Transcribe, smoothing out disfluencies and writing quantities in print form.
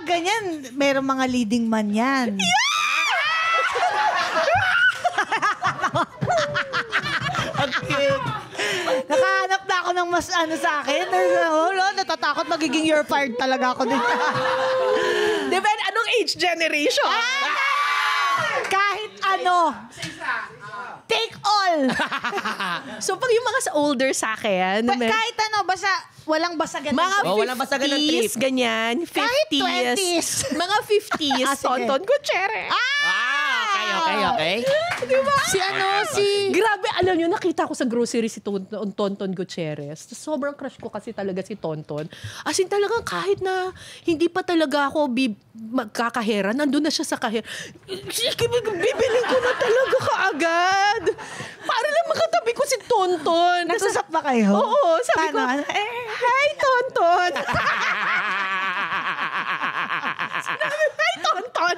ganyan, merong mga leading man yan. Nakahanap na ako ng mas sa akin. Natatakot magiging you're fired talaga ako dito. Depende, anong age generation? Kahit take all. So, pag yung mga older sa akin, Kahit basta walang basagan. mga walang basagan ng 50s, trip. ganyan, 50s. Kahit 20s. Mga 50s, sige. Tonton Gutierrez. Okay. Diba? Si Grabe, alam nyo, nakita ko sa grocery si Tonton Gutierrez. Sobrang crush ko kasi talaga si Tonton. As in talagang kahit na hindi pa talaga ako magkakahera, nandun na siya sa kahera. Bibiling ko na talaga kaagad. Para lang makatabi ko si Tonton. Nagsusap ba kayo? Oo, sabi ko, Paano? hi Tonton. Hi Tonton.